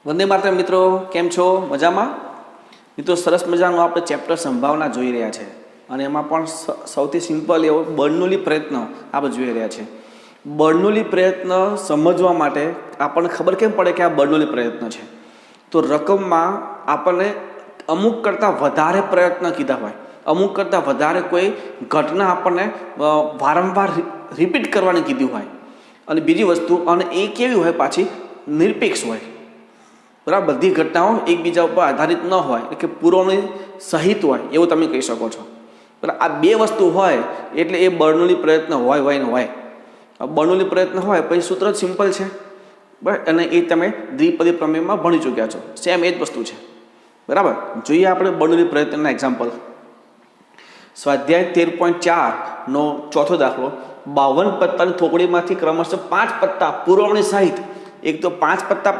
વંદે માતરમ મિત્રો, કેમ છો? મજામાં? મિત્રો, સરસ મજાનું આપણે ચેપ્ટર સંભાવના જોઈ રહ્યા છે અને એમાં પણ સૌથી સિમ્પલ એવો બર્નૌલી પ્રયત્ન આપણે જોઈ રહ્યા છે. બર્નૌલી પ્રયત્ન સમજવા માટે આપણને ખબર કેમ પડે કે આ બર્નૌલી પ્રયત્ન છે? તો રકમમાં આપણને અમુક કરતાં વધારે પ્રયત્ન કીધા હોય, અમુક કરતાં વધારે કોઈ ઘટના આપણને વારંવાર રિપીટ કરવાની કીધી હોય, અને બીજી વસ્તુ, અને એ કેવી હોય, પાછી નિરપેક્ષ હોય. બરાબર, બધી ઘટનાઓ એકબીજા ઉપર આધારિત ન હોય, એટલે કે પુરવણી સહિત હોય એવું તમે કહી શકો છો. બરાબર, આ બે વસ્તુ હોય એટલે એ બર્નૌલી પ્રયત્ન હોય ને હોય. બર્નૌલી પ્રયત્ન હોય પછી સૂત્ર જ સિમ્પલ છે, બરાબર, અને એ તમે દ્વિપદી પ્રમેયમાં ભણી ચૂક્યા છો. સેમ એ જ વસ્તુ છે. બરાબર, જોઈએ આપણે બર્નૌલી પ્રયત્નના એક્ઝામ્પલ. સ્વાધ્યાય 13.4 નો ચોથો દાખલો. 52 પત્તાની થોકડીમાંથી ક્રમશઃ 5 પત્તા પુરવણી સહિત, એક તો 5 પત્તા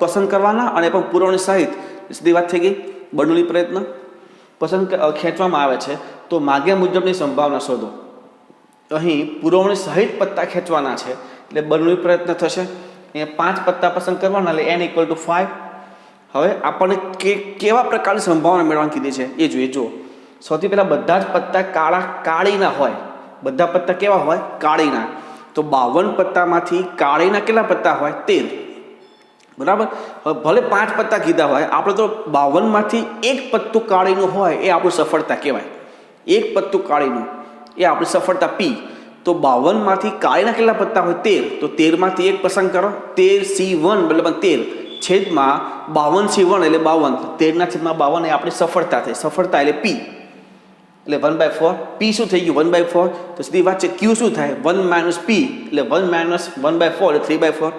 પસંદ કરવાના અને પણ પુરવણી સહિત. સીધી વાત થઈ ગઈ. બર્નૌલી પ્રયત્ન પસંદ ખેંચવામાં આવે છે તો માગ્યા મુજબની સંભાવના શોધો. અહીં પુરવણી સહિત પત્તા ખેંચવાના છે એટલે બર્નૌલી પ્રયત્ન થશે. અહીંયા 5 પત્તા પસંદ કરવાના એટલે n = 5. હવે આપણને કેવા પ્રકારની સંભાવના મેળવવાની કીધી છે એ જોઈએ. જુઓ, સૌથી પહેલાં બધા જ પત્તા કાળીના હોય. બધા પત્તા કેવા હોય? કાળીના. તો 52 પત્તામાંથી કાળીના કેટલા પત્તા હોય? 13. બરાબર, ભલે 5 પત્તા કીધા હોય, આપણે તો 52માંથી એક પત્તું કાળીનું હોય એ આપણું સફળતા કહેવાય. એક પત્તું કાળીનું એ આપણી સફળતા P. તો 52માંથી કાળીના કેટલા પત્તા હોય? 13. તો 13માંથી એક પસંદ કરો. 13C1 બરાબર 13 છેદમાં 52C1 એટલે 52. 13/52 એ આપણી સફળતા થઈ. સફળતા એટલે P એટલે 1/4. P શું થઈ ગયું? 1/4. તો સીધી વાત છે, Q શું થાય? 1 - P એટલે 1 - 1/4 એટલે 3/4.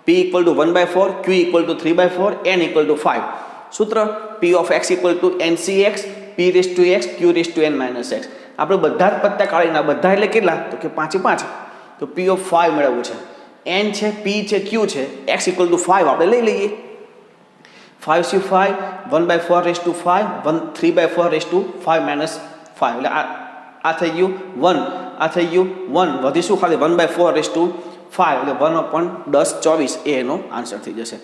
P = 1/4, Q = 3/4, n = 5. સૂત્ર P of x = NCx, P(x), Q(n - x). આપણે બધા જ પત્તા કાઢીના, બધા એટલે કેટલા? તો કે 5 × 5. તો P of 5 મેળવવું છે. n છે, P છે, Q છે, x = 5 આપણે લઈ લઈએ. 5C5 1/4/5, 3/4/5 - 5 એટલે આ થઈ ગયું 1, આ થઈ ગયું 1, વધીશું ખાલી 1/4/5 એટલે 1/10 24 એ એનો આન્સર થઈ જશે.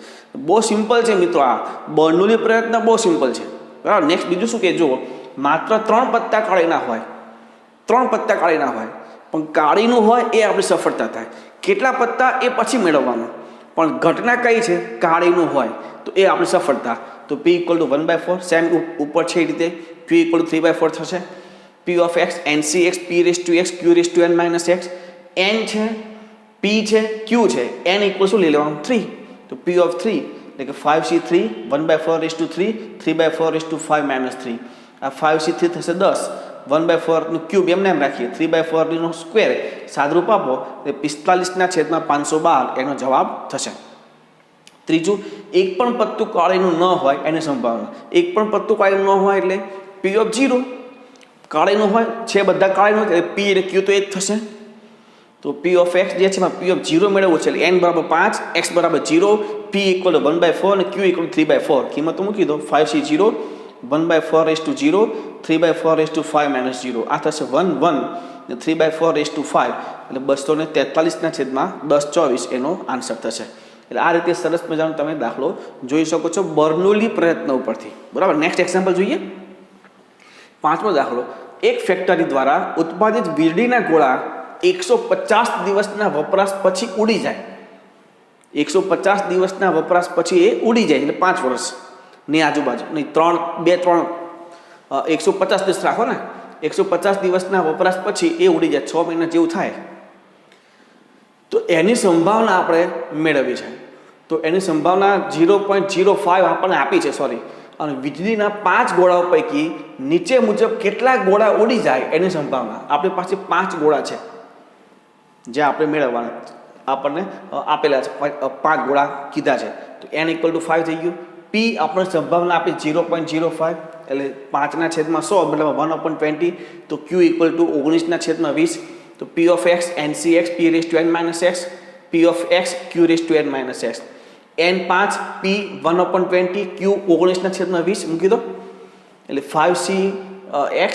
બહુ સિમ્પલ છે મિત્રો. આ બર્નૌલી પ્રયત્ન બહુ સિમ્પલ છે. બરાબર, નેક્સ્ટ બીજું શું કે જુઓ, માત્ર 3 પત્તા કાળીના હોય, 3 પત્તા કાળીના હોય, પણ કાળીનું હોય એ આપણી સફળતા થાય. કેટલા પત્તા એ પછી મેળવવાનું, પણ ઘટના કઈ છે? કાળીનું હોય તો એ આપણી સફળતા. તો P = 1/4, સેમ ઉપર છે એ રીતે. Q = 3/4 થશે. P of x NCx, P(x), Q(n - x). n છે, P છે, Q છે, n = શું લઈ લેવાનું? 3. તો P of 3 એટલે કે 5C3 1/4/3, 3/4/5 - 3. આ 5C3 થશે 10. 1/4 નું ક્યુબ એમને એમ રાખીએ, 3/4 નો સ્ક્વેર સાદરૂપ આપો એટલે 45/512 એનો જવાબ થશે. ત્રીજું, એક પણ પત્તું કાળીનું ન હોય એની સંભાવના. એક પણ પત્તું કાળીનું ન હોય એટલે P of 0. કાળીનું હોય છે, બધા કાળીનું એટલે P એટલે Q તો એ જ થશે. તો P of x જે છે એમાં P of 0 મેળવવું છે એટલે n = 5, x = 0, P = 1/4 અને Q = 3/4. કિંમતો મૂકી દો. 5C0 1/4/0, 3/4/5 - 0. આ થશે 1 1 ને 3/4/5 એટલે 243/10 24 એનો આન્સર થશે. એટલે આ રીતે સરસ મજાનો તમે દાખલો જોઈ શકો છો બર્નૌલી પ્રયત્ન ઉપરથી. બરાબર, નેક્સ્ટ એક્ઝામ્પલ જોઈએ. 5મો દાખલો. એક ફેક્ટરી દ્વારા ઉત્પાદિત વીજળીના ગોળા 150 દિવસના વપરાશ પછી ઉડી જાય. 150 દિવસના વપરાશ પછી એ ઉડી જાય એટલે 5 વર્ષની આજુબાજુ, નહીં 3 150 દિવસ રાખો ને. 150 દિવસના વપરાશ પછી એ ઉડી જાય, 6 મહિના જેવું થાય. તો એની સંભાવના આપણે મેળવવી છે. તો એની સંભાવના 0.05 આપણને આપી છે, સોરી. અને વીજળીના 5 ગોળાઓ પૈકી નીચે મુજબ કેટલા ગોળા ઉડી જાય એની સંભાવના. આપણી પાસે 5 ગોળા છે જે આપણે મેળવવાના, આપણને આપેલા છે. 5 ગોળા કીધા છે. તો n = 5 થઈ ગયું. P આપણે સંભાવના આપી 0.05 એટલે 5/100 મતલબ 1/20. તો Q = 19/20. તો P of x NCx, P(n - x), P of x Q(n - x). n 5, P 1/20, Q 19/20 મૂકી દો એટલે 5C(x)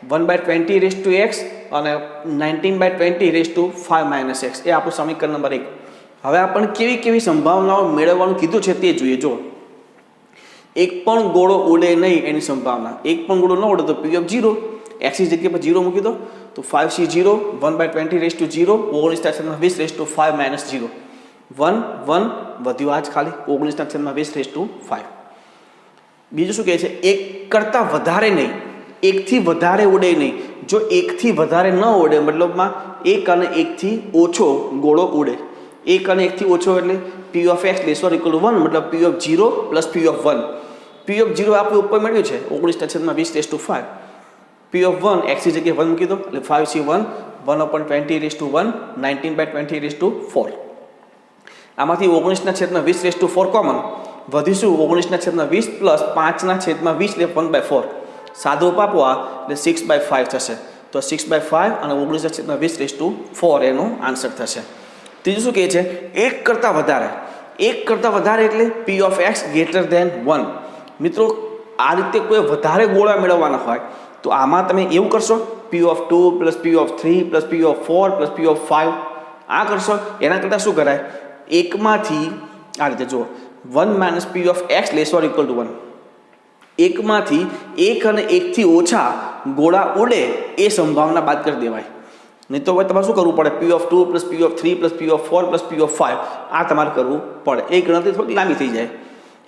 1/20x અને 19/20 5 - x એ આપણું સમીકરણ નંબર 1. હવે આપણને કેવી કેવી સંભાવનાઓ મેળવવાનું કીધું છે તે જોઈએ. જો એક પણ ગોળો ઉડે નહીં એની સંભાવના, એક પણ ગોળો ન ઉડે તો પી ઓફ 0, એક્સની જગ્યાએ પર 0 મૂકી દો તો 5c 0, 1/20 19 20 રેસ ટુ 5 માઇનસ 0, 1 1 વધ્યું આજ ખાલી 19 20 રેસ ટુ 5. બીજું શું કહે છે? એક કરતાં વધારે નહીં, એકથી વધારે ઉડે નહીં. જો એકથી વધારે ન ઉડે મતલબમાં એક અને એકથી ઓછો ગોળો ઉડે, એક અને એકથી ઓછો એટલે P of x less or equal to 1 મતલબ P of 0 plus P of 1. P of 0 આપણે ઉપર મેળવ્યું છે 19 રેસ ટુ 5. પી ઓફ 1 એક્સની જગ્યાએ 1 મૂકી દો એટલે 5c1 1/20 raise to 1 19/20 raise to 4. આમાંથી 19/20 રેસ ટુ 4 કોમન વધીશું 19/20 પ્લસ 5/20 એટલે 1/4. સાદો રૂપ આપો આ એટલે 6/5 થશે. તો 6/5 અને 19/20 રેસ ટુ 4 એનો આન્સર થશે. ત્રીજું શું કહે છે? એક કરતાં વધારે, એક કરતાં વધારે એટલે P of x greater than 1. મિત્રો આ રીતે કોઈ વધારે ગોળા મેળવવાના હોય તો આમાં તમે એવું કરશો પી of 2 plus P of 3 plus P of 4 plus P of 5 આ કરશો. એના કરતાં શું કરાય? એકમાંથી આ રીતે જુઓ 1 minus P of x less or equal to 1. એકમાંથી એક અને એકથી ઓછા ગોળા ઉડે એ સંભાવના બાદ કરી દેવાય. નહીં તો હવે તમારે શું કરવું પડે? પી of 2 plus P of 3 plus P of 4 plus P of 5 આ તમારે કરવું પડે. એ ગણતરી થોડી લાંબી થઈ જાય.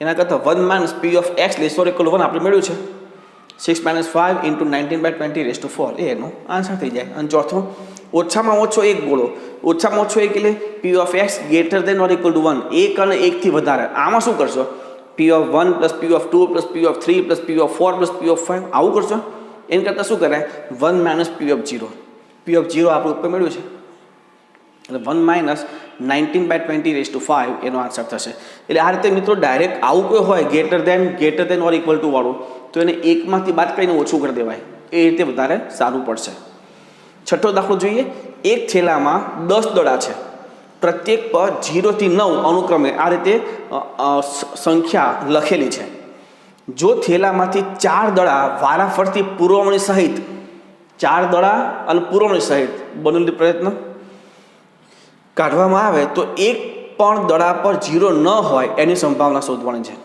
એના કરતાં 1 minus P of x less or equal 1 આપણે મેળવ્યું છે 6 માઇનસ 5 ઇન્ટુ 19/20 રેસ ટુ 4 એ એનો આન્સર થઈ જાય. અને ચોથો ઓછામાં ઓછો એક ગોળો, ઓછામાં ઓછો એક એટલે P of x greater than or equal to 1, એક અને એકથી વધારે. આમાં શું કરશો? પી of 1 plus P of 2 plus P of 3 plus P of 4 plus P of 5 આવું કરશો. એના કરતાં શું કરાય? 1 minus P of 0. P of 0 આપણે ઉપર મેળવ્યું છે એટલે 1 માઇનસ 19/20 રેસ ટુ 5 એનો આન્સર થશે. એટલે આ રીતે મિત્રો ડાયરેક્ટ આવું કોઈ હોય ગ્રેટર દેન ઓર ઇક્વલ ટુ વાળું તો એને એકમાંથી બાદ કરીને ઓછું કરી દેવાય. એ રીતે વધારે સારું પડશે. છઠ્ઠો દાખલો જોઈએ. એક થેલામાં 10 દડા છે, પ્રત્યેક પર 0 થી 9 અનુક્રમે આ રીતે સંખ્યા લખેલી છે. જો થેલામાંથી 4 દડા વારાફરતી પુરવણી સહિત, 4 દડા અને પુરવણી સહિત બનેલી પ્રયત્ન કાઢવામાં આવે તો એક પણ દડા પર 0 ન હોય એની સંભાવના શોધવાની છે.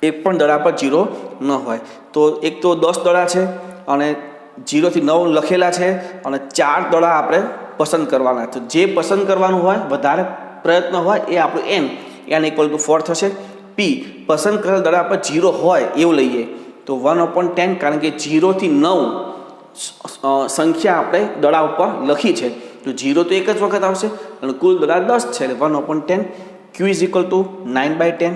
એક પણ દડા પર 0 ન હોય તો એક તો 10 દડા છે અને 0 થી 9 લખેલા છે અને 4 દડા આપણે પસંદ કરવાના. તો જે પસંદ કરવાનું હોય વધારે પ્રયત્ન હોય એ આપણું એન ઇક્વલ ટુ 4 થશે. પી પસંદ કરેલ દડા પર 0 હોય એવું લઈએ તો 1/10 કારણ કે 0 થી 9 સંખ્યા આપણે દડા ઉપર લખી છે તો 0 તો એક જ વખત આવશે અને કુલ દડા 10 છે એટલે 1/10. Q is equal to 9/10.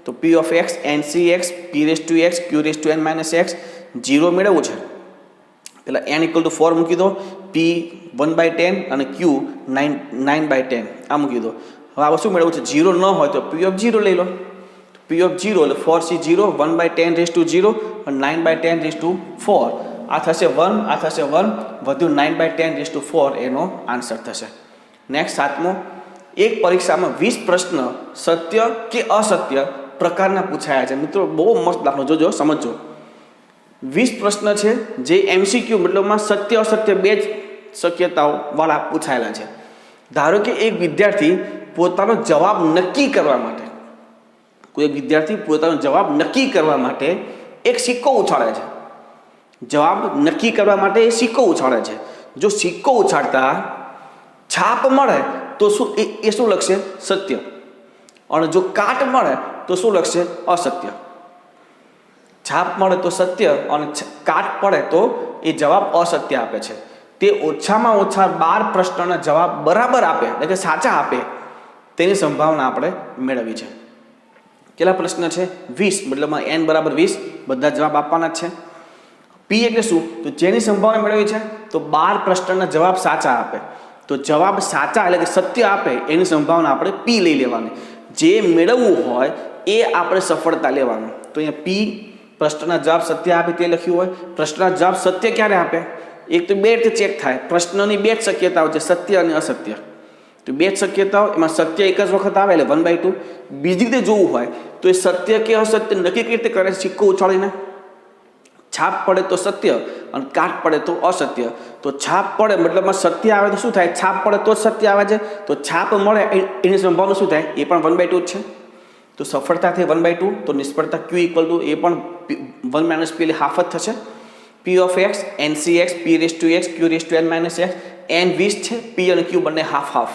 તો P of x n C x P raise to x q raise to n minus x 0 મેળવવું છે એટલે એન ઇક્વલ ટુ 4 મૂકી દો, પી 1/10 અને ક્યુ 9/10 આ મૂકી દો. હવે આ શું મેળવવું છે? 0 ન હોય તો પી ઓફ 0 લઈ લો. પી ઓફ 0 એટલે 4c0 1/10 રેસ ટુ 0 અને 9/10 રેસ ટુ 4 આ થશે 1, આ થશે 1 વધ્યું 9/10 રેસ ટુ 4 એનો આન્સર થશે. નેક્સ્ટ સાતમો. એક પરીક્ષામાં 20 પ્રશ્ન સત્ય કે અસત્ય પ્રકારના પૂછાયા છે. મિત્રો બહુ મસ્ત દાખલો જોજો, સમજો. 20 પ્રશ્ન છે જે એમસીક્યુ મતલબમાં સત્ય અસત્ય બે જ શક્યતાઓ વાળા પૂછાયેલા છે. ધારો કે એક વિદ્યાર્થી પોતાનો જવાબ નક્કી કરવા માટે, કોઈ એક વિદ્યાર્થી પોતાનો જવાબ નક્કી કરવા માટે એક સિક્કો ઉછાળે છે. જવાબ નક્કી કરવા માટે એ સિક્કો ઉછાળે છે. જો સિક્કો ઉછાળતા છાપ મળે તો શું એ શું લખશે? સત્ય. અને જો કાટ મળે તો શું લખશે? અસત્ય. છાપ મળે તો સત્ય અને કાટ પડે તો એ જવાબ અસત્ય આપે છે. તે ઓછામાં ઓછા 12 પ્રશ્નના જવાબ બરાબર આપે એટલે કે સાચા આપે તેની સંભાવના આપણે મેળવી છે. કેટલા પ્રશ્ન છે? 20 મતલબમાં n બરાબર 20 બધા જવાબ આપવાના જ છે. પી એટલે શું? તો જેની સંભાવના મેળવી છે તો 12 પ્રશ્નના જવાબ સાચા આપે. તો જવાબ સાચા એટલે કે સત્ય આપે એની સંભાવના આપણે પી લઈ લેવાની. જે મેળવવું હોય એ આપણે સફળતા લેવાનું. તો અહીંયા પી પ્રશ્નના જવાબ સત્ય આપે તે લખ્યું હોય. પ્રશ્નના જવાબ સત્ય ક્યારે આપે? એક તો બે રીતે ચેક થાય. પ્રશ્નની બે જ શક્યતાઓ છે, સત્ય અને અસત્ય. તો બે જ શક્યતાઓ, એમાં સત્ય એક જ વખત આવે એટલે 1/2. બીજી રીતે જોવું હોય તો એ સત્ય કે અસત્ય નક્કી કઈ રીતે કરે? સિક્કો ઉછાળીને. છાપ પડે તો સત્ય અને કાટ પડે તો અસત્ય. તો છાપ પડે મતલબમાં સત્ય આવે તો શું થાય? છાપ પડે તો જ સત્ય આવે છે. તો છાપ મળે એની સંભાવના શું થાય? એ પણ 1/2 જ છે. તો સફળતા થઈ 1/2. તો નિષ્ફળતા Q ઇક્વલ ટુ એ પણ 1 - P એટલે હાફ જ થશે. P of x NCX P⁻x Q⁻n - x n 20 છે. P અને Q બંને હાફ હાફ.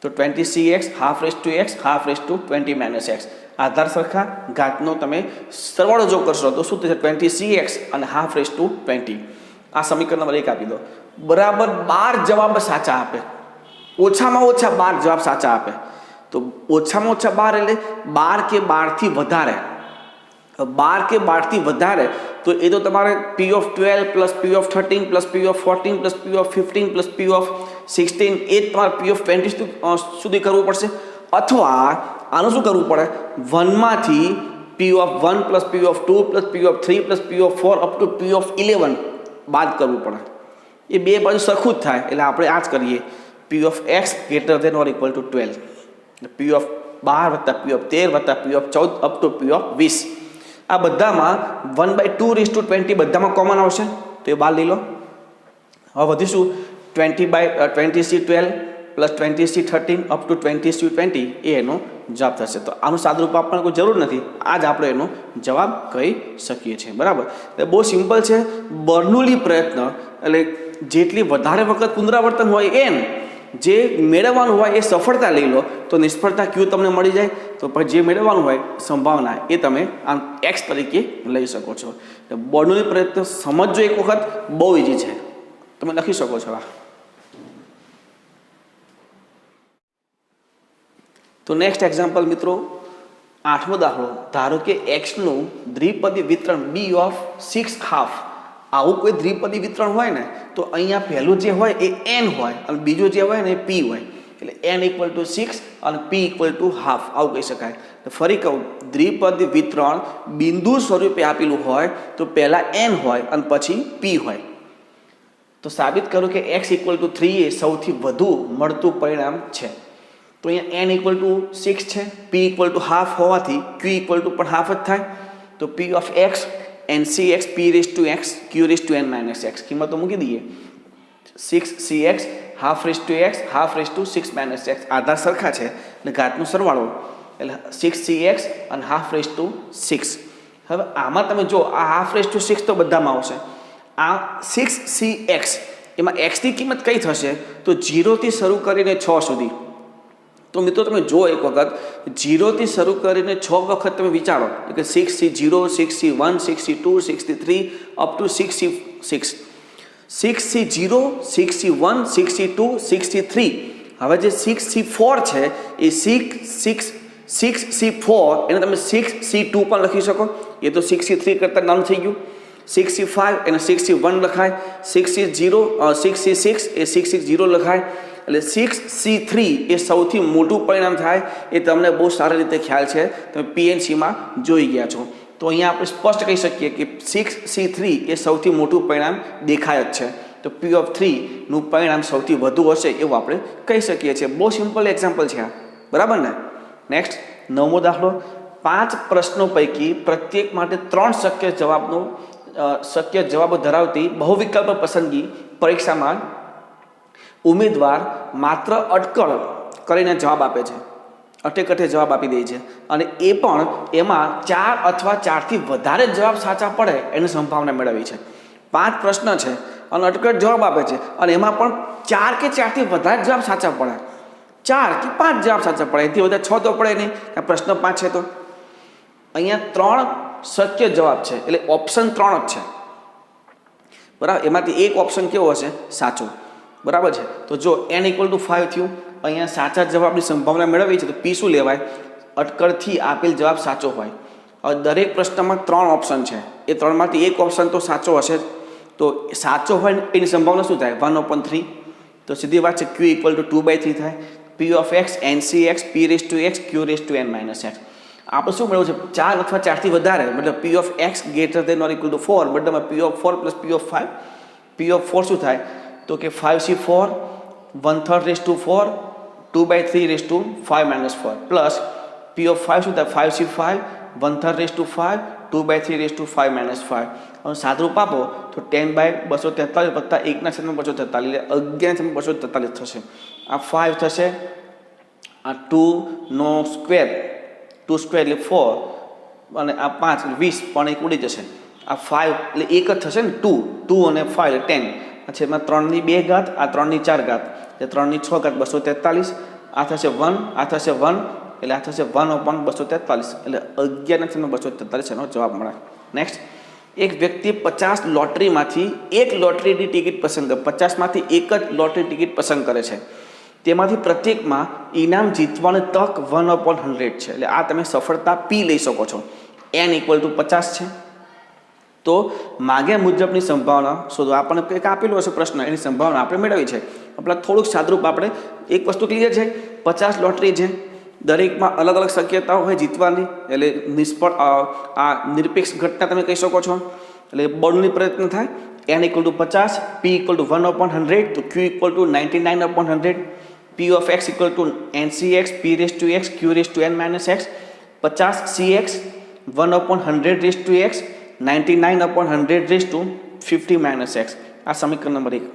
તો 20CX ½ ½ 20 - x. આધાર સરખા, ઘાતનો તમે સરવાળો જો કરશો તો શું થશે? 20CX અને ½ 20. આ સમીકરણ નંબર 1 આપી દો. બરાબર 12 જવાબ સાચા આપે. ઓછામાં ઓછા 12 જવાબ સાચા આપે. તો ઓછામાં ઓછા 12 એટલે 12 કે 12થી વધારે. 12 કે 12થી વધારે તો એ તો તમારે P12 plus P13 plus P14 plus P15 plus P16 એ તમારે P20 સુધી કરવું પડશે. અથવા આનું શું કરવું પડે? 1માંથી P1 plus P2 plus P3 plus P4 up to P11 બાદ કરવું પડે. એ બે બાજુ સરખું જ થાય એટલે આપણે આ જ કરીએ. P(x) > 12. P12 વત્તા P13 વત્તા P14 અપ ટુ P20. આ બધામાં 1/2 બધામાં કોમન આવશે તો એ બહાર લઈ લો. હવે વધીશું 20/20C12 plus 20C13 up to 20C20 એ એનો જવાબ થશે. તો આનું સાદુરૂપ આપવાની કોઈ જરૂર નથી. આ જ આપણે એનો જવાબ કહી શકીએ છીએ. બરાબર. એટલે બહુ સિમ્પલ છે. બર્નોલી પ્રયત્ન એટલે જેટલી વધારે વખત પુનરાવર્તન હોય એમ જે મેળવવાનું હોય એ સફળતા લઈ લો તો નિષ્ફળતા Q તમને મળી જાય. તો પછી જે મેળવવાનું હોય સંભાવના એ તમે આમ X તરીકે લઈ શકો છો. બર્નોલી પ્રયત્ન સમજજો એક વખત, બહુ ઇઝી છે. તમે લખી શકો છો. તો નેક્સ્ટ એક્ઝામ્પલ મિત્રો, 8મો દાખલો. ધારો કે Xનું દ્વિપદી વિતરણ B(6½ આવું કોઈ દ્વિપદી વિતરણ હોય ને તો અહીંયા પહેલું જે હોય એ n હોય અને બીજું જે હોય ને એ p હોય. એટલે n = 6 અને p = ½ આવું કહી શકાય. તો ફરી કહું, દ્વિપદી વિતરણ બિંદુ સ્વરૂપે આપેલું હોય તો પહેલાં n હોય અને પછી p હોય. તો સાબિત કરું કે x = 3 એ સૌથી વધુ મળતું પરિણામ છે. તો અહીંયા n = 6 છે, p = ½ હોવાથી q = પણ ½ જ થાય. તો p of x NCX P⁻x Q⁻n - x કિંમતો મૂકી દઈએ. 6CX ½ x ½ 6 - x આધાર સરખા છે એટલે ઘાતનો સરવાળો એટલે 6CX અને ½ 6. હવે આમાં તમે જો આ ½ 6 તો બધામાં આવશે. આ 6CX એમાં x ની કિંમત કઈ થશે? તો 0 થી શરૂ કરીને 6 સુધી. તો મિત્રો તમે જો એક વખત 0 થી શરૂ કરીને 6 વખત તમે વિચારો કે 6C0 6C1 6C2 6C3 up to 6C6. 6C0 6C1 6C2 6C3. હવે જે 6C4 છે એ 6C4 એને તમે 6C2 પણ લખી શકો. એ તો 6C3 કરતાં નાનું થઈ ગયું. 6C5 એને 6C1 લખાય. 6C6 એ 660 લખાય. એટલે 6C3 એ સૌથી મોટું પરિણામ થાય એ તમને બહુ સારી રીતે ખ્યાલ છે. તમે PNCમાં જોઈ ગયા છો. તો અહીંયા આપણે સ્પષ્ટ કહી શકીએ કે 6C3 એ સૌથી મોટું પરિણામ દેખાય જ છે. તો P(3) પરિણામ સૌથી વધુ હશે એવું આપણે કહી શકીએ છીએ. બહુ સિમ્પલ એક્ઝામ્પલ છે આ. બરાબર ને? નેક્સ્ટ 9મો દાખલો. 5 પ્રશ્નો પૈકી પ્રત્યેક માટે 3 શક્ય જવાબો ધરાવતી બહુવિકલ્પ પસંદગી પરીક્ષામાં ઉમેદવાર માત્ર અટકળ કરીને જવાબ આપે છે. અટેકટે જવાબ આપી દે છે અને એ પણ એમાં 4 અથવા 4થી વધારે જવાબ સાચા પડે એની સંભાવના મેળવી છે. 5 પ્રશ્ન છે અને અટકટ જવાબ આપે છે અને એમાં પણ 4 કે 4થી વધારે જવાબ સાચા પડે. 4 કે 5 જવાબ સાચા પડે, એથી વધારે 6 તો પડે નહીં. પ્રશ્ન 5 છે તો અહીંયા 3 શક્ય જવાબ છે એટલે ઓપ્શન 3 જ છે. બરાબર. એમાંથી એક ઓપ્શન કેવો હશે? સાચો. બરાબર છે. તો જો n = 5 થયું. અહીંયા સાચા જવાબની સંભાવના મેળવી છે તો p શું લેવાય? અટકળથી આપેલ જવાબ સાચો હોય. હવે દરેક પ્રશ્નમાં 3 ઓપ્શન છે. એ 3માંથી એક ઓપ્શન તો સાચો હશે જ. તો સાચો હોય એની સંભાવના શું થાય? 1/3. તો સીધી વાત છે q = 2/3 થાય. P of x NCX P⁻x Q⁻n - x. આપણે શું મેળવવું છે? 4 અથવા 4થી વધારે મતલબ P of x > 4 બધામાં P(4) + P(5). P(4) શું થાય? તો કે 5C4 1/3 4 2/3 5 - 4 પ્લસ પી ઓફ 5 શું થાય 5C5 1/3 raise to 5 2/3 raise to 5 minus 5. હવે સાદરૂપ આપો તો 10/243 વત્તા 1/243 એટલે 11/243 થશે. આ 5 થશે, આ 2 નો સ્ક્વેર 2 સ્ક્વેર એટલે 4 અને આ 5 એટલે 20 પણ એક ઉડી જશે. આ 5 એટલે એક જ થશે ને 2 અને 5 એટલે 10. છે એમાં 3 ની 2 ઘાત, આ 3 ની 4 ઘાત એટલે 3 ની 6 ઘાત 243. આ થશે 1, આ થશે 1 એટલે આ થશે 1/243 એટલે 11/243 એનો જવાબ મળે. નેક્સ્ટ, એક વ્યક્તિ 50 લોટરીમાંથી એક લોટરીની ટિકિટ પસંદ કરે, 50માંથી એક જ લોટરી ટિકિટ પસંદ કરે છે. તેમાંથી પ્રત્યેકમાં ઇનામ જીતવાની તક 1/100 છે. એટલે આ તમે સફળતા P લઈ શકો છો. n = 50 છે. તો માગ્યા મુજબની સંભાવના શોધો. આપણને કંઈક આપેલો હશે પ્રશ્ન, એની સંભાવના આપણે મેળવી છે. આપણે થોડુંક સાદરૂપ, આપણે એક વસ્તુ ક્લિયર છે, 50 લોટરી છે, દરેકમાં અલગ અલગ શક્યતાઓ હોય જીતવાની. એટલે નિષ્ફળ આ નિરપેક્ષ ઘટના તમે કહી શકો છો. એટલે બળની પ્રયત્ન થાય. n = 50, p = 1/100, તો q = 99/100. p of x = ncx p⁻x q⁻n - x. 50cx 1/100 x 99/100 50 - x. આ સમીકરણ નંબર 1.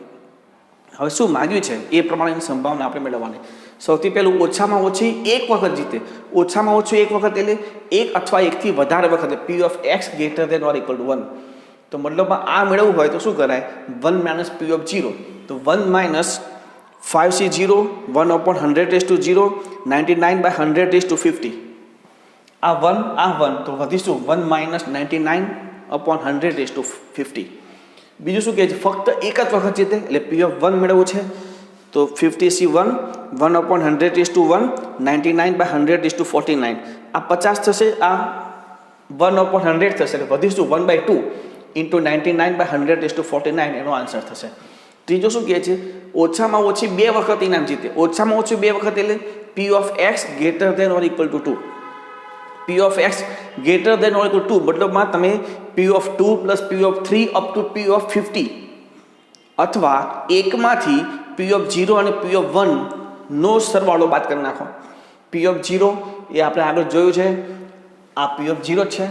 હવે શું માગ્યું છે એ પ્રમાણેની સંભાવના આપણે મેળવવાની. સૌથી પહેલું ઓછામાં ઓછી એક વખત જીતે. ઓછામાં ઓછું એક વખત એટલે એક અથવા એકથી વધારે વખત p of x > or = 1. તો મતલબમાં આ મેળવવું હોય તો શું કરાય, 1 - p of 0. તો 1 - 5C0 1/100 99/100 50. આ 1 તો વધીશું 1 - 99/100 50. બીજું શું કહે છે, ફક્ત એક જ વખત જીતે એટલે p of 1 મેળવવું છે. તો 50C1 1/100 1 99/100 49. આ 50 થશે, આ 1/100 થશે એટલે વધીશું 1/2 × 99/100 49 એનો આન્સર થશે. ત્રીજો શું કહે છે, ઓછામાં ઓછી 2 વખત ઇનામ જીતે. ઓછામાં ઓછી 2 વખત એટલે p of x > or = 2. p of x > or = 2 મતલબમાં તમે p of 2 + p of 3 up to p of 50 અથવા એકમાંથી p of 0 અને p of 1 નો સરવાળો બાદ કરી નાખો. p of 0 એ આપણે આગળ જોયું છે, આ p of 0 છે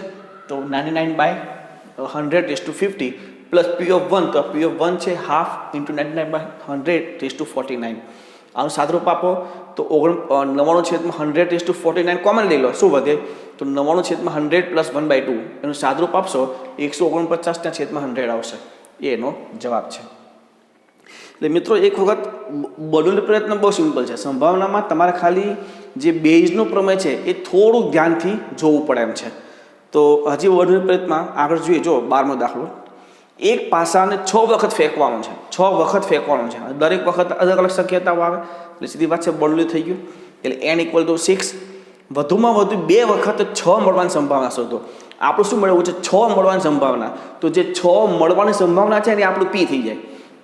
તો 99/100 50 પ્લસ p of 1 તો p of 1 છે હાફ × 99/100 49. આનું સાદરૂપ આપો તો 99/100 49 કોમન લઈ લો, શું વધે તો 99/100 + 1/2. એનું સાદરૂપ આપશો 149/100 આવશે. એ એનો જવાબ છે. એટલે મિત્રો એક વખત બળનો પ્રયત્ન બહુ સિમ્પલ છે. સંભાવનામાં તમારે ખાલી જે બેઝનું પ્રમેય છે એ થોડુંક ધ્યાનથી જોવું પડે એમ છે. તો હજી બળનો પ્રયત્નમાં આગળ જોઈએ. જો 12મો દાખલો, એક પાસાને 6 વખત ફેંકવાનો છે. 6 વખત ફેંકવાનો છે. દરેક વખત અલગ અલગ શક્યતાઓ આવે એટલે સીધી વાત છે બળનું થઈ ગયું. એટલે n = 6. વધુમાં વધુ 2 વખત 6 મળવાની સંભાવના શોધો. આપણું શું મેળવવું છે, 6 મળવાની સંભાવના. તો જે 6 મળવાની સંભાવના છે ને આપણું p થઈ જાય.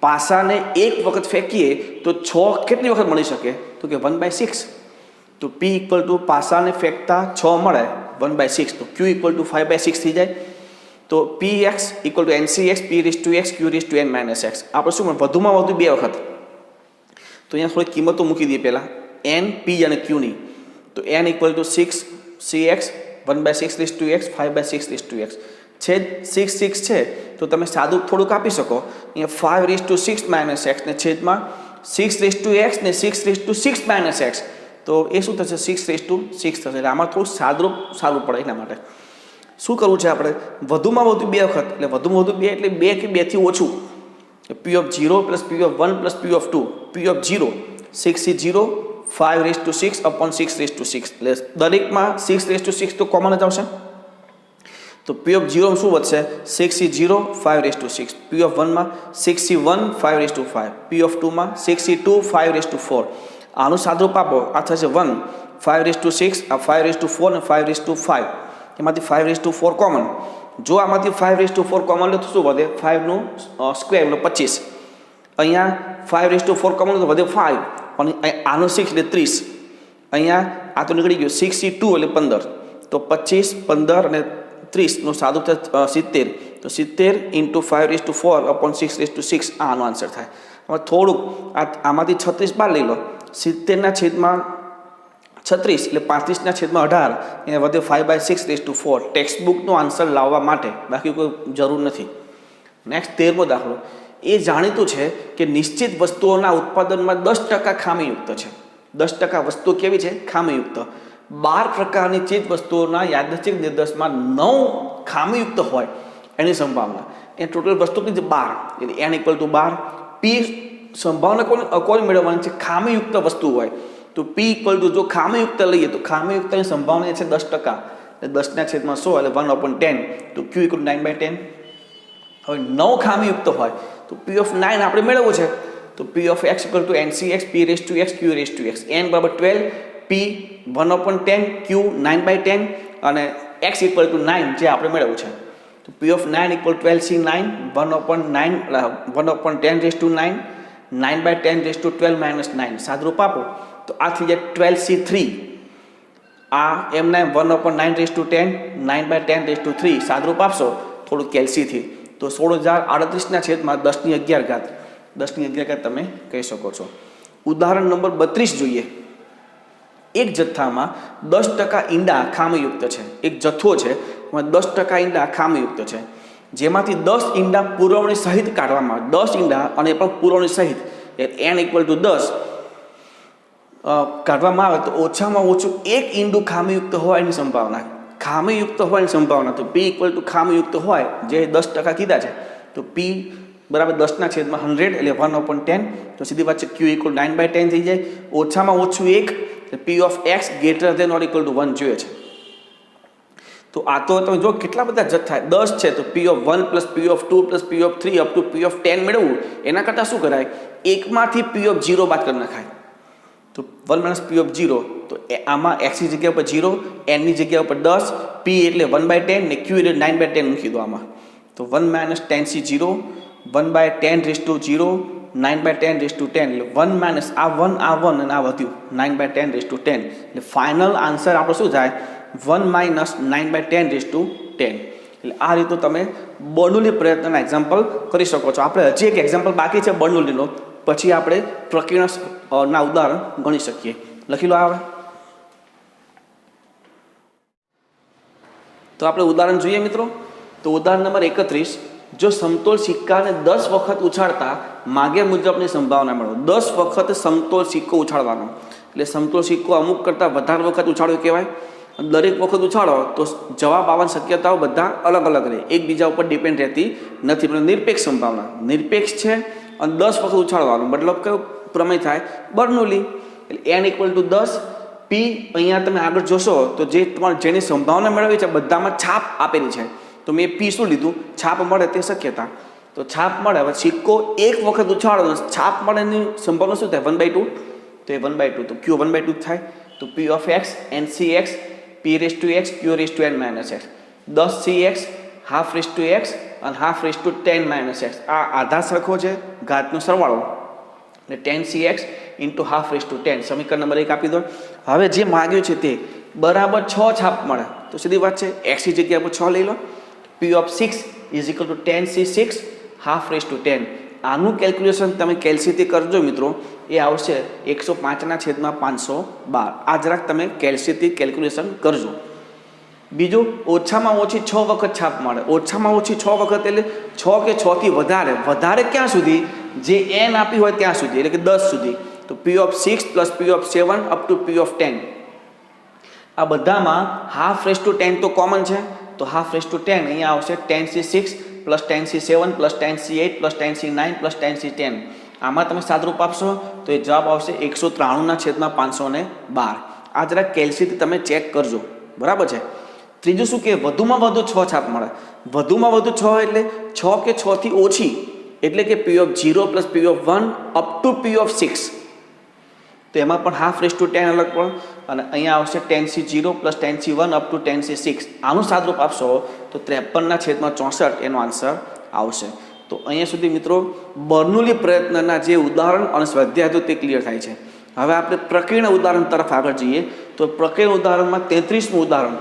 પાસાને એક વખત ફેંકીએ તો 6 કેટલી વખત મળી શકે, તો કે 1/6. તો p = પાસાને ફેંકતા 6 મળે 1/6. તો q = 5/6 થઈ જાય. તો px = ncx p⁻x q⁻n - x. આપણે શું વધુમાં વધુ 2 વખત. તો અહીંયા થોડી કિંમતો મૂકી દઈએ પહેલાં, n, p અને q ની. તો n = 6cx 1/6 x 5/6 x. છેદ 6 છે તો તમે સાદું થોડુંક આપી શકો. અહીંયા 5/6 - x ને છેદમાં 6x ને 6/6 - x. તો એ શું થશે, 6/6 થશે. એટલે આમાં થોડું સાદું સારું પડે. એના માટે શું કરવું છે આપણે, વધુમાં વધુ 2 વખત. એટલે વધુમાં વધુ 2 એટલે 2 કે 2થી ઓછું. p of 0 + p of 1 + p of 2. p of 0 6C0 5/6/6 એટલે દરેકમાં 6/6 તો કોમન જ આવશે. તો p of 0 શું વધશે, 6C0 5/6. p of 1 માં 6C1 5/5. p of 2 માં 6C2 5/4. આનું સાદુરૂપ આપો, આ થશે 1 5/6 આ 5/4 અને 5/5. એમાંથી 5/4 કોમન. જો આમાંથી 5/4 કોમન લે તો શું વધે, 5નું સ્ક્વેર એટલે 25. અહીંયા 5/4 કોમન તો વધે 5, પણ આનો 6 એટલે 30. અહીંયા આ તો નીકળી ગયું 6C2 એટલે 15. તો 25 15 અને 30 નું સાદું થાય 70. તો 70 × 5/4/6/6 આનો આન્સર થાય. હવે થોડુંક આમાંથી 36 બાદ લઈ લો. 70 ના છેદમાં 36 એટલે 35/18 એને વધે 5/6 ટેક્સ્ટબુકનો આન્સર લાવવા માટે, બાકી કોઈ જરૂર નથી. નેક્સ્ટ 13મો દાખલો. એ જાણીતું છે કે નિશ્ચિત વસ્તુઓના ઉત્પાદનમાં 10% ખામીયુક્ત છે. 10% વસ્તુઓ કેવી છે? ખામીયુક્ત. 12 પ્રકારની ચીજ વસ્તુઓના યાદચ્છિક નિર્દેશમાં 9 ખામીયુક્ત હોય એની સંભાવના. એ ટોટલ વસ્તુ કીધી 12 એટલે n = 12. પી સંભાવના કોની મેળવવાની છે? ખામીયુક્ત વસ્તુ હોય તો P = જો ખામીયુક્ત લઈએ તો ખામીયુક્તની સંભાવના છે 10%, એટલે 10/100 એટલે 1/10, તો Q = 9/10. હવે 9 ખામીયુક્ત હોય તો P of 9 આપણે મેળવવું છે, તો P of x = NCx P⁻x Q⁻x. n = 12, P 1/10, Q 9/10 અને x = 9 જે આપણે મેળવવું છે. તો P of 9 = 12C9 1/10⁹ 9/10⁻12 - 9. સાદરૂપ આપો તો આ થઈ જાય 12C3. આ M9 1/9⁻10 9/10⁻3. સાદરૂપ આપશો થોડું કેલ્સીથી તો 16038/10⁻11 10⁻11 તમે કહી શકો છો. ઉદાહરણ નંબર 32 જોઈએ. એક જથ્થામાં 10% ઈંડા ખામીયુક્ત છે. એક જથ્થો છે એમાં 10% ઈંડા ખામીયુક્ત છે, જેમાંથી 10 ઈંડા પુરવણી સહિત કાઢવામાં આવે. 10 ઈંડા અને પણ પુરવણી સહિત n = 10 કાઢવામાં આવે તો ઓછામાં ઓછું એક ઈંડું ખામીયુક્ત હોય એની સંભાવના. ખામીયુક્ત હોય એની સંભાવના તો P = ખામીયુક્ત હોય જે 10% કીધા છે તો P = 10/100 એટલે 1/10. તો સીધી વાત છે Q = 9/10 થઈ જાય. ઓછામાં ઓછું એક P of x > 1 જોઈએ છે. તો આ તો તમે જો કેટલા બધા જથ્થા 10 છે તો P of 1 + P of 2 + P of 3 up to P of 10 મેળવવું. એના કરતાં શું કરાય? એકમાંથી P of 0 બાદ કરી નખાય. તો 1 - P of 0 તો આમાં x ની જગ્યા પર 0, n ની જગ્યા પર 10, P એટલે 1/10 ને Q એટલે 9/10 મૂકી દો આમાં. તો 1 - 10C0 1/10⁻0 9/10⁻10 એટલે 1 - આ 1 અને આ વધ્યું 9/10⁻10 એટલે ફાઇનલ આન્સર આપણો શું થાય? 1 - 9/10⁻10. એટલે આ રીતનું તમે બર્નોલી પ્રયત્નના એક્ઝામ્પલ કરી શકો છો. આપણે હજી એક એક્ઝામ્પલ બાકી છે બર્નોલીનો, પછી આપણે પ્રકીર્ણના ઉદાહરણ ગણી શકીએ. લખી લો આવે. તો આપણે ઉદાહરણ જોઈએ મિત્રો. તો ઉદાહરણ નંબર 31. જો સમતોલ સિક્કાને 10 વખત ઉછાળતા માગ્યા મુજબની સંભાવના મેળવો. 10 વખત સમતોલ સિક્કો ઉછાળવાનો એટલે સમતોલ સિક્કો અમુક કરતાં વધારે વખત ઉછાળ્યો કહેવાય. દરેક વખત ઉછાળો તો જવાબ આવવાની શક્યતાઓ બધા અલગ અલગ રહે, એકબીજા ઉપર ડિપેન્ડ રહેતી નથી. પણ નિરપેક્ષ સંભાવના નિરપેક્ષ છે અને 10 વખત ઉછાળવાનો મતલબ કયો પ્રમેય થાય? બર્નોલી. એટલે n = 10. P અહીંયા તમે આગળ જોશો તો જે તમારે જેની સંભાવના મેળવી છે બધામાં છાપ આપેલી છે. તો મેં P શું લીધું? છાપ મળે તે શક્યતા. તો છાપ મળે. હવે સિક્કો એક વખત ઉછાળો છાપ મળેની સંભાવના શું થાય? 1/2. તો એ 1/2 તો Q 1/2 થાય. તો P of x NCx P⁻x Q⁻n - x 10Cx ½ x અને ½ x. આ આધાર સરખો છે, ઘાતનો સરવાળો એટલે 10Cx × ½ સમીકરણ નંબર 1 આપી દો. હવે જે માગ્યું છે તે બરાબર 6 છાપ મળે તો સીધી વાત છે x ની જગ્યા પર 6 લઈ લો. P of 6 = 10C6 ½ આનું કેલ્ક્યુલેશન તમે કેલ્સીથી કરજો મિત્રો. એ આવશે 105/512. આ જરાક તમે કેલ્સીથી કેલ્ક્યુલેશન કરજો. બીજું ઓછામાં ઓછી 6 વખત છાપ મળે. ઓછામાં ઓછી 6 વખત એટલે 6 કે 6 થી વધારે ક્યાં સુધી? જે n આપી હોય ત્યાં સુધી એટલે કે 10 સુધી. તો P of 6 + P of 7 up to P of 10. આ બધામાં ½ તો કોમન છે તો ½ અહીંયા આવશે 10C6 + 10C7 + 10C8 + 10C9 + 10C10. આમાં તમે સાદરૂપ આપશો તો એ જવાબ આવશે 193/512. આ જરા કેલ્સીથી તમે ચેક કરજો. બરાબર છે. ત્રીજું શું કે વધુમાં વધુ 6 છાપ મળે. વધુમાં વધુ 6 એટલે 6 કે 6 થી ઓછી એટલે કે P of 0 + P of 1 up to P of 6. તો એમાં પણ ½ અલગ પણ અને અહીંયા આવશે 10C0 + 10C1 up to 10C6. આનું સાદરૂપ આપશો તો 53/64 એનો આન્સર આવશે. તો અહીંયા સુધી મિત્રો બર્નોલી પ્રયત્નના જે ઉદાહરણ અને સ્વાધ્યાય હતું તે ક્લિયર થાય છે. હવે આપણે પ્રકીર્ણ ઉદાહરણ તરફ આગળ જઈએ. તો પ્રકીર્ણ ઉદાહરણમાં 33મું ઉદાહરણ.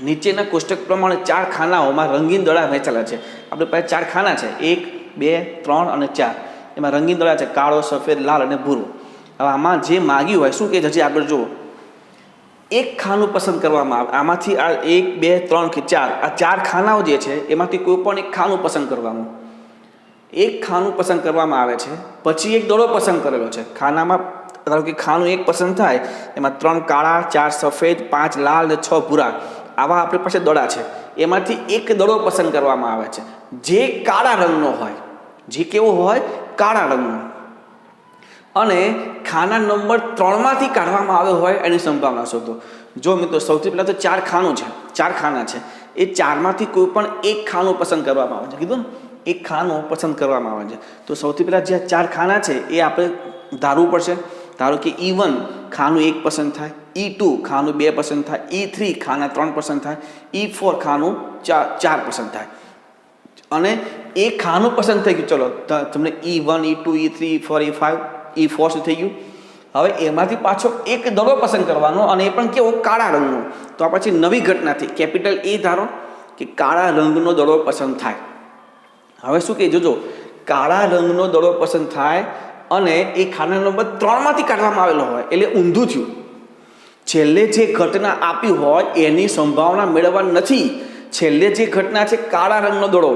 નીચેના કોષ્ટક પ્રમાણે 4 ખાનાઓમાં રંગીન દડા વહેંચેલા છે. આપણી પાસે 4 ખાના છે, 1, 2, 3 અને 4. એમાં રંગીન દડા છે કાળો, સફેદ, લાલ અને ભૂરો. હવે આમાં જે માગ્યું હોય શું કે હજી આગળ જુઓ. એક ખાનું પસંદ કરવામાં આવે, આમાંથી આ 1 2 3 કે 4 આ 4 ખાનાઓ જે છે એમાંથી કોઈ પણ એક ખાનું પસંદ કરવાનું, એક ખાનું પસંદ કરવામાં આવે છે. પછી એક દડો પસંદ કરેલો છે ખાનામાં, ધારો કે ખાનું એક પસંદ થાય, એમાં 3 કાળા, 4 સફેદ, 5 લાલ અને 6 ભૂરા આવા આપણી પાસે દડા છે. એમાંથી એક દડો પસંદ કરવામાં આવે છે જે કાળા રંગનો હોય, જે કેવો હોય, કાળા રંગનો, અને ખાના નંબર 3માંથી કાઢવામાં આવ્યો હોય એની સંભાવના શોધો. જો મિત્રો સૌથી પહેલાં તો 4 ખાનું છે, 4 ખાના છે, એ 4માંથી કોઈ પણ એક ખાનું પસંદ કરવામાં આવે છે. કીધું ને, એક ખાનું પસંદ કરવામાં આવે છે. તો સૌથી પહેલાં જે 4 ખાના છે એ આપણે ધારવું પડશે. ધારો કે E1 ખાનું 1 પસંદ થાય, E2 ખાનું 2 પસંદ થાય, E3 ખાના 3 પસંદ થાય, E4 ખાનું 4 પસંદ થાય. અને એ ખાનું પસંદ થઈ ગયું, ચલો તમને E1 E2 E3 E4 E5 E4 શું થઈ ગયું. હવે એમાંથી પાછો એક દડો પસંદ કરવાનો, અને એ પણ કેવો, કાળા રંગનો. તો આ પછી નવી ઘટનાથી કેપિટલ A ધારો કે કાળા રંગનો દડો પસંદ થાય. હવે શું કહે, જોજો, કાળા રંગનો દડો પસંદ થાય અને એ ખાના નંબર 3માંથી કાઢવામાં આવેલો હોય, એટલે ઊંધું થયું. છેલ્લે જે ઘટના આપી હોય એની સંભાવના મેળવવા નથી. છેલ્લે જે ઘટના છે કાળા રંગનો દડો,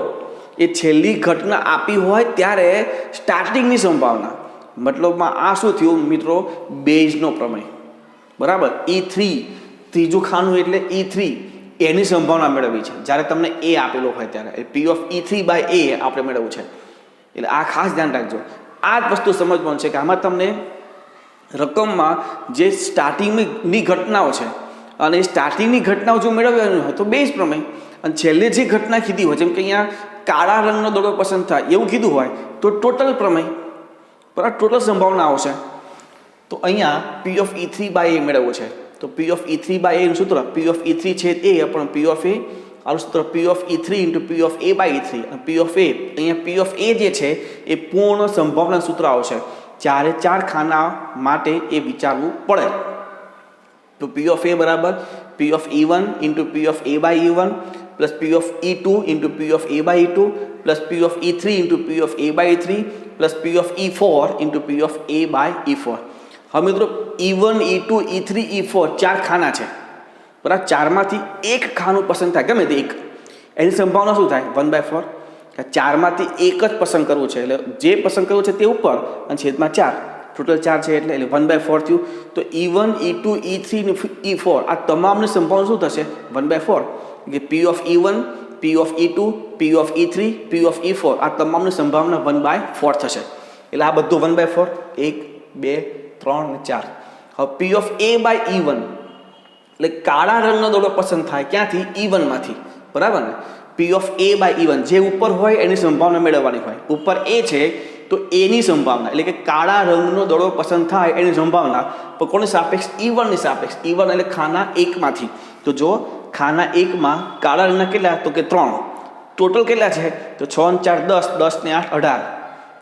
એ છેલ્લી ઘટના આપી હોય ત્યારે સ્ટાર્ટિંગની સંભાવના. મતલબમાં આ શું થયું મિત્રો, બેઝનો પ્રમેય. બરાબર. E3 ત્રીજું ખાનું એટલે E3 એની સંભાવના મેળવવી છે જ્યારે તમને A આપેલો હોય ત્યારે. P of E3/A આપણે મેળવવું છે. એટલે આ ખાસ ધ્યાન રાખજો. આ જ વસ્તુ સમજવાનું છે કે આમાં તમને રકમમાં જે સ્ટાર્ટિંગની ઘટનાઓ છે અને એ સ્ટાર્ટિંગની ઘટનાઓ જો મેળવવાની હોય તો બેઝ પ્રમેય, અને છેલ્લે જે ઘટના કીધી હોય, જેમ કે અહીંયા કાળા રંગનો દડો પસંદ થાય એવું કીધું હોય તો ટોટલ પ્રમેય, બરાબર, ટોટલ સંભાવના આવશે. તો અહીંયા P of E3/A મેળવવું છે. તો P of E3/A નું સૂત્ર P of E3 છે A પણ P of A, આનું સૂત્ર P of E3 into P of A/E3. અને P of A, અહીંયા P of A જે છે એ પૂર્ણ સંભાવના સૂત્ર આવશે. 4 ખાના માટે એ વિચારવું પડે. તો P of A બરાબર P of E1 into P of A/E1 plus P of E2 into P of A/E2 plus P of E3 into P of A/E3 plus P of E4 into P of A/E4. હવે મિત્રો E1 E2 E3 E4 4 ખાના છે, બરાબર. 4માંથી એક ખાનું પસંદ થાય, ગમે તે એક, એની સંભાવના શું થાય, 1/4. 4માંથી એક જ પસંદ કરવું છે, એટલે જે પસંદ કરવું છે તે ઉપર અને છેદમાં 4, ટોટલ 4 છે એટલે 1/4 થયું. તો E1 E2 E3 ને E4 આ તમામની સંભાવના શું થશે, 1/4. કે P of E1 P of E2 P of E3 P of E4 આ તમામની સંભાવના 1/4 થશે. એટલે આ બધું 1/4, 1 2 3 અને 4. હવે P of A/E1 એટલે કાળા રંગનો દડો પસંદ થાય ક્યાંથી, E1 માંથી, બરાબર ને. P of A/E1 જે ઉપર હોય એની સંભાવના મેળવવાની હોય. ઉપર A છે તો એની સંભાવના, એટલે કે કાળા રંગનો દડો પસંદ થાય એની સંભાવના પણ કોની સાપેક્ષ, E1 ની સાપેક્ષ. E1 એટલે ખાના 1 માંથી. તો જો ખાના 1માં કાળા રંગના કેટલા, તો કે 3. ટોટલ કેટલા છે, તો 6 ને 4 10, 10 ને 8 18.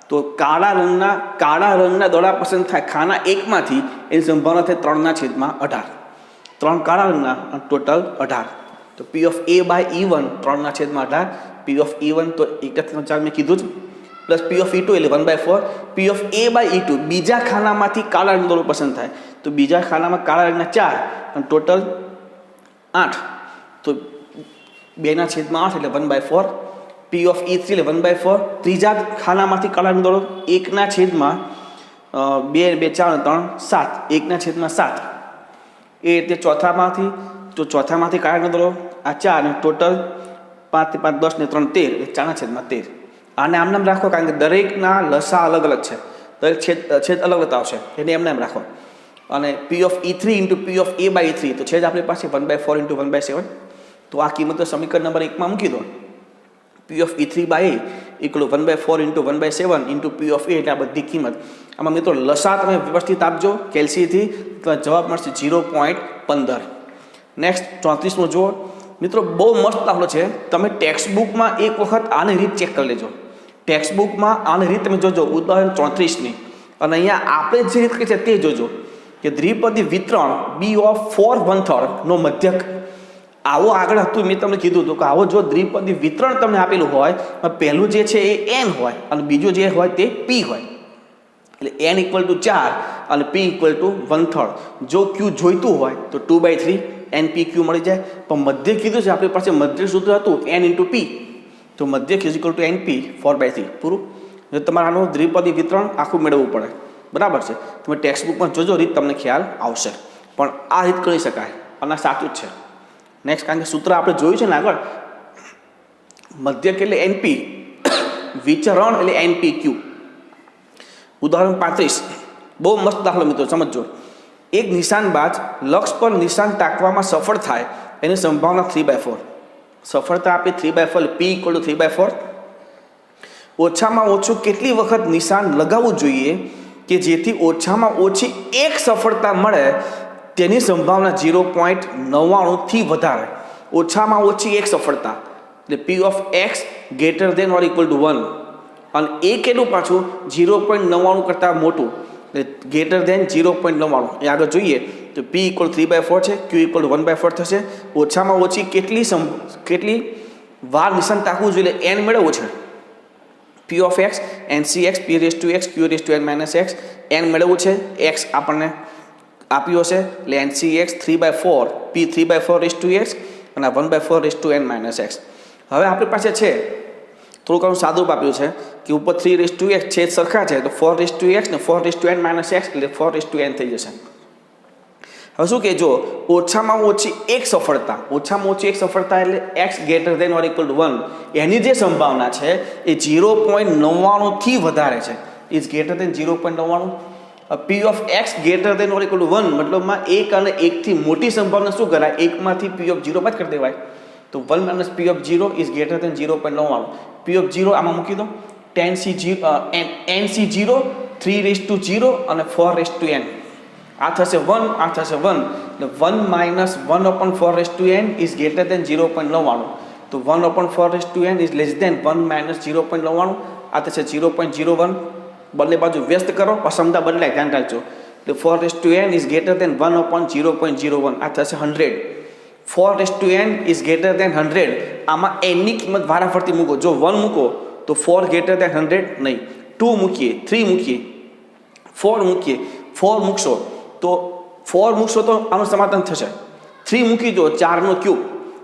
તો કાળા રંગના દડા પસંદ થાય ખાના 1માંથી, એની સંભાવના થાય 3/18. 3 કાળા રંગના અને ટોટલ 18. તો P of A/E1 3/18. P of E1 તો 1/4 મેં કીધું જ, પ્લસ P of E2 એટલે 1/4. P of A/E2 બીજા ખાનામાંથી કાળા રંગનો દડો પસંદ થાય, તો બીજા ખાનામાં કાળા રંગના 4 અને ટોટલ 8. તો 2/8 એટલે 1/4. P of E3 એટલે 1/4. ત્રીજા ખાનામાંથી કાળા રંગનો દડો 1/2 2 4 3 7 1/7. એ રીતે ચોથામાંથી, તો ચોથામાંથી કાળા રંગનો દડો આ 4 અને ટોટલ 5 5 10 ને 3 13 4/13. આને આમ નામ રાખો કારણ કે દરેકના લસા અલગ અલગ છે, દરેક છેદ અલગ અલગ આવશે, એને એમને એમ રાખો. અને P of E3 into P of A/E3 તો છેદ આપણી પાસે 1/4 into 1/7. તો આ કિંમત સમીકરણ નંબર 1માં મૂકી દો. P of E3/A equal to 1/4 into 1/7 into P of A, એટલે આ બધી કિંમત. આમાં મિત્રો લસા તમે વ્યવસ્થિત આપજો કેલ્સીથી, તો જવાબ મળશે 0.15. નેક્સ્ટ 34મો જુઓ મિત્રો, બહુ મસ્ત દાખલો છે. તમે ટેક્સ્ટ બુકમાં એક વખત આની રીત ચેક કરી લેજો. ટેક્સ્ટ બુકમાં આની રીત તમે જોજો, ઉદાહરણ 34ની, અને અહીંયા આપણે જે રીત કરી છે તે જોજો કે દ્વિપદી વિતરણ B of 4/3 નો મધ્યક. આવો આગળ હતું, મેં તમને કીધું હતું કે આવો જો દ્વિપદી વિતરણ તમને આપેલું હોય, પહેલું જે છે એ N હોય અને બીજું જે હોય તે P હોય, એટલે n ઇક્વલ ટુ 4 અને p ઇક્વલ ટુ 1/3. જો q જોઈતું હોય તો 2/3 npq મળી જાય. પણ મધ્ય કીધું છે આપણી પાસે મધ્ય સૂત્ર હતું n ઇન્ટુ p, તો મધ્ય ઇઝ ઇક્વલ ટુ np 4/3 પૂરું. જો તમારે આનું દ્વિપદી વિતરણ આખું મેળવવું પડે, બરાબર છે. તમે ટેક્સ્ટબુકમાં જોજો, રીત તમને ખ્યાલ આવશે. પણ આ રીત કરી શકાય અને આ સાચું જ છે. નેક્સ્ટ, કારણ કે સૂત્ર આપણે જોયું છે ને આગળ, મધ્યક એટલે np, વિચરણ એટલે npq. ઉદાહરણ 35, બહુ મસ્ત દાખલો મિત્રો, સમજો. એક નિશાનબાજ લક્ષ પર નિશાન તાકવામાં સફળ થાય એની સંભાવના 3/4. સફળતા આપી 3/4, p ઇક્વલ ટુ 3/4. ઓછામાં ઓછું કેટલી વખત નિશાન લગાવવું જોઈએ કે જેથી ઓછામાં ઓછી એક સફળતા મળે તેની સંભાવના 0.99થી વધારે. ઓછામાં ઓછી એક સફળતા એટલે p of x greater than or equal to 1, અને એ કેટલું પાછું 0.99 કરતાં મોટું એટલે ગ્રેટર દેન 0.99. એ આગળ જોઈએ તો p ઇક્વલ 3/4 છે, q ઇક્વલ 1/4 થશે. ઓછામાં ઓછી કેટલી વાર નિશાન તાકવું જોઈએ n મેળવવું છે. p of x ncx p raise to x q race to n minus x, n મેળવવું છે. x આપણને આપ્યો છે એટલે ncx 3/4 p 3/4 raise to x અને 1/4 raise to n minus x. હવે આપણી પાસે છે થોડુંક ઘણું સાદું આપ્યું છે કે ઉપર 3 રેસ ટુ x છે સરખા છે, તો 4 રેસ ટુ x ને 4 race to n minus x એટલે 4 રેસ ટુ n થઈ જશે. હવે શું કે જો ઓછામાં ઓછી એક સફળતા, ઓછામાં ઓછી એક સફળતા એટલે x greater than or equal to 1, એની જે સંભાવના છે એ 0.99થી વધારે છે. Is greater than 0.99. p of x greater than or equal to 1 મતલબમાં 1 અને 1થી મોટી સંભાવના શું કરાય, 1માંથી p ઓફ 0 બાદ કરી દેવાય. તો 1 minus p of 0 is greater than 0.99. p of 0 આમાં મૂકી દો, nc0 3 રેસ ટુ 0 અને 4 રેસ ટુ n. આ થશે 1, આ થશે 1, એટલે 1 minus 1/4 raise to n is greater than 0.99. તો 1/4 raise to n is less than 1 minus 0.99. આ થશે 0.01. બંને બાજુ વ્યસ્ત કરો, અસમતા બદલાય, ધ્યાન રાખજો. એટલે 4 race to n is greater દેન 1/0.01. આ થશે 100. 4 race to n is greater દેન 100. આમાં n ની કિંમત વારાફરતી મૂકો. જો 1 મૂકો તો 4 ગ્રેટર દેન 100 નહીં, 2 મૂકીએ, 3 મૂકીએ, 4 મૂકીએ, 4 મૂકશો તો 4 મૂકશો તો આનું સમાધાન થશે. 3 મૂકી દો, 4 નો ક્યુબ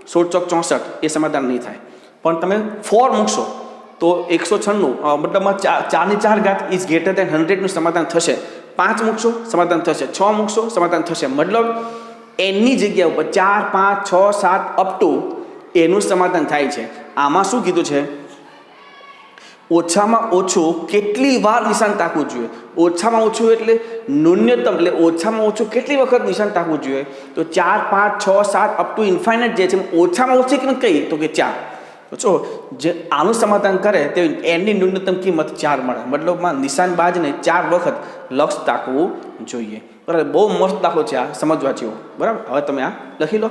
16 ચોક 64, એ સમાધાન નહીં થાય. પણ તમે 4 મૂકશો તો 196, મતલબમાં 4 ની 4 ઘાત ઇઝ ગ્રેટર દેન 100 નું સમાધાન થશે. 5 મૂકશો સમાધાન થશે, 6 મૂકશો સમાધાન થશે. મતલબ એની જગ્યા ઉપર 4, 5, 6, 7 અપ ટુ એનું સમાધાન થાય છે. આમાં શું કીધું છે, ઓછામાં ઓછું કેટલી વાર નિશાન તાકવું જોઈએ. ઓછામાં ઓછું એટલે ન્યૂનતમ, એટલે ઓછામાં ઓછું કેટલી વખત નિશાન તાકવું જોઈએ. તો 4, 5, 6, 7 અપ ટુ ઇન્ફાઇનાઇટ જે છે ઓછામાં ઓછી કિંમત કઈ, તો કે 4. તો જો જે આનું સમાધાન કરે તે એની ન્યૂનતમ કિંમત 4 મળે. મતલબમાં નિશાનબાજને 4 વખત લક્ષ તાકવું જોઈએ. બરાબર, બહુ મસ્ત દાખલો છે આ, સમજવા જેવો. બરાબર, હવે તમે આ લખી લો.